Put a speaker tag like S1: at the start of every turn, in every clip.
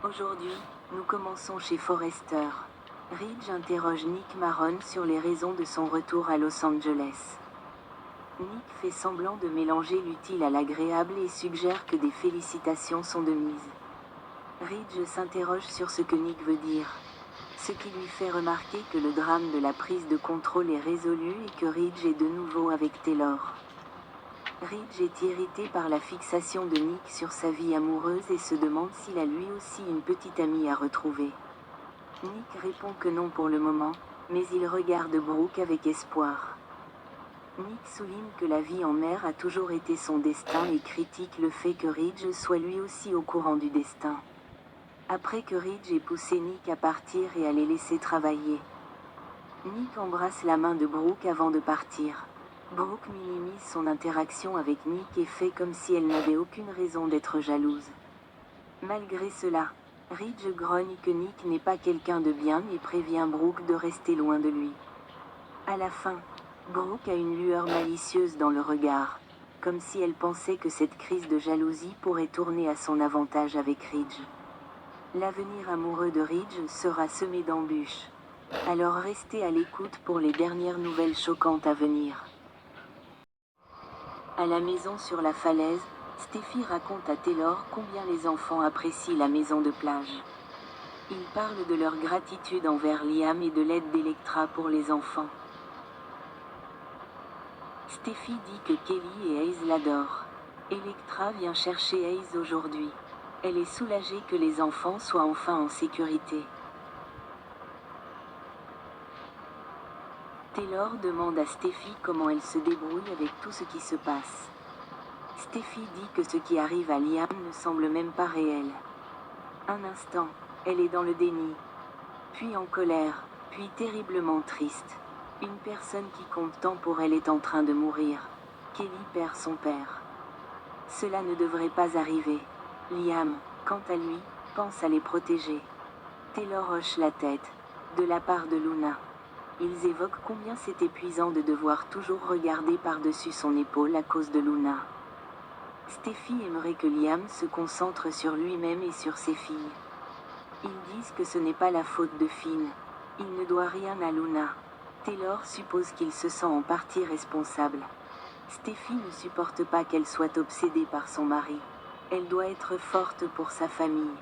S1: Aujourd'hui, nous commençons chez Forrester. Ridge interroge Nick Maron sur les raisons de son retour à Los Angeles. Nick fait semblant de mélanger l'utile à l'agréable et suggère que des félicitations sont de mise. Ridge s'interroge sur ce que Nick veut dire, ce qui lui fait remarquer que le drame de la prise de contrôle est résolu et que Ridge est de nouveau avec Taylor. Ridge est irrité par la fixation de Nick sur sa vie amoureuse et se demande s'il a lui aussi une petite amie à retrouver. Nick répond que non pour le moment, mais il regarde Brooke avec espoir. Nick souligne que la vie en mer a toujours été son destin et critique le fait que Ridge soit lui aussi au courant du destin. Après que Ridge ait poussé Nick à partir et à les laisser travailler, Nick embrasse la main de Brooke avant de partir. Brooke minimise son interaction avec Nick et fait comme si elle n'avait aucune raison d'être jalouse. Malgré cela, Ridge grogne que Nick n'est pas quelqu'un de bien et prévient Brooke de rester loin de lui. À la fin, Brooke a une lueur malicieuse dans le regard, comme si elle pensait que cette crise de jalousie pourrait tourner à son avantage avec Ridge. L'avenir amoureux de Ridge sera semé d'embûches. Alors restez à l'écoute pour les dernières nouvelles choquantes à venir. À la maison sur la falaise, Steffi raconte à Taylor combien les enfants apprécient la maison de plage. Ils parlent de leur gratitude envers Liam et de l'aide d'Electra pour les enfants. Steffi dit que Kelly et Hayes l'adorent. Electra vient chercher Hayes aujourd'hui. Elle est soulagée que les enfants soient enfin en sécurité. Taylor demande à Steffi comment elle se débrouille avec tout ce qui se passe. Steffi dit que ce qui arrive à Liam ne semble même pas réel. Un instant, elle est dans le déni, puis en colère, puis terriblement triste. Une personne qui compte tant pour elle est en train de mourir. Kelly perd son père. Cela ne devrait pas arriver. Liam, quant à lui, pense à les protéger. Taylor hoche la tête, de la part de Luna. Ils évoquent combien c'est épuisant de devoir toujours regarder par-dessus son épaule à cause de Luna. Steffi aimerait que Liam se concentre sur lui-même et sur ses filles. Ils disent que ce n'est pas la faute de Finn. Il ne doit rien à Luna. Taylor suppose qu'il se sent en partie responsable. Steffi ne supporte pas qu'elle soit obsédée par son mari. Elle doit être forte pour sa famille.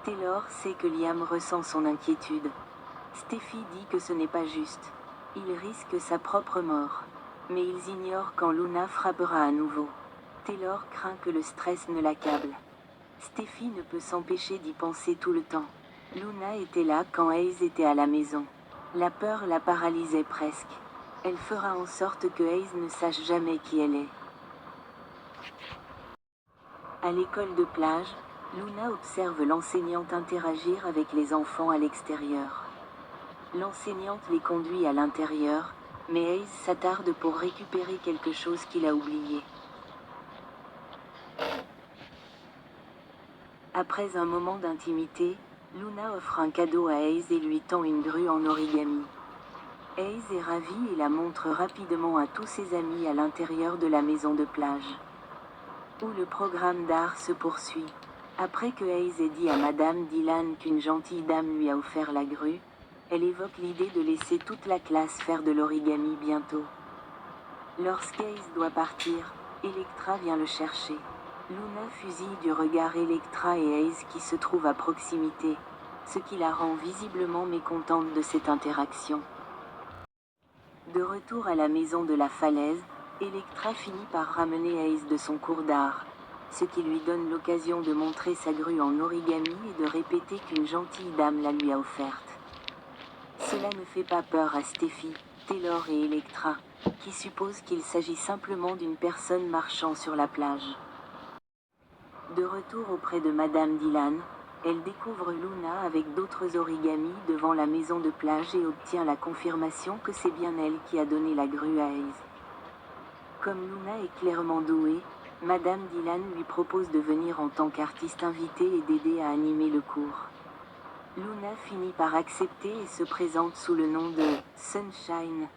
S1: Taylor sait que Liam ressent son inquiétude. Steffi dit que ce n'est pas juste. Il risque sa propre mort. Mais ils ignorent quand Luna frappera à nouveau. Taylor craint que le stress ne l'accable. Steffi ne peut s'empêcher d'y penser tout le temps. Luna était là quand Hayes était à la maison. La peur la paralysait presque. Elle fera en sorte que Hayes ne sache jamais qui elle est. À l'école de plage, Luna observe l'enseignante interagir avec les enfants à l'extérieur. L'enseignante les conduit à l'intérieur, mais Hayes s'attarde pour récupérer quelque chose qu'il a oublié. Après un moment d'intimité, Luna offre un cadeau à Hayes et lui tend une grue en origami. Hayes est ravi et la montre rapidement à tous ses amis à l'intérieur de la maison de plage, où le programme d'art se poursuit. Après que Hayes ait dit à Madame Dillane qu'une gentille dame lui a offert la grue, elle évoque l'idée de laisser toute la classe faire de l'origami bientôt. Lorsqu'Hayes doit partir, Electra vient le chercher. Luna fusille du regard Electra et Hayes qui se trouvent à proximité, ce qui la rend visiblement mécontente de cette interaction. De retour à la maison de la falaise, Electra finit par ramener Hayes de son cours d'art, ce qui lui donne l'occasion de montrer sa grue en origami et de répéter qu'une gentille dame la lui a offerte. Cela ne fait pas peur à Steffi, Taylor et Electra, qui supposent qu'il s'agit simplement d'une personne marchant sur la plage. De retour auprès de Madame Dillane, elle découvre Luna avec d'autres origamis devant la maison de plage et obtient la confirmation que c'est bien elle qui a donné la grue à Hayes. Comme Luna est clairement douée, Madame Dillane lui propose de venir en tant qu'artiste invitée et d'aider à animer le cours. Luna finit par accepter et se présente sous le nom de Sunshine,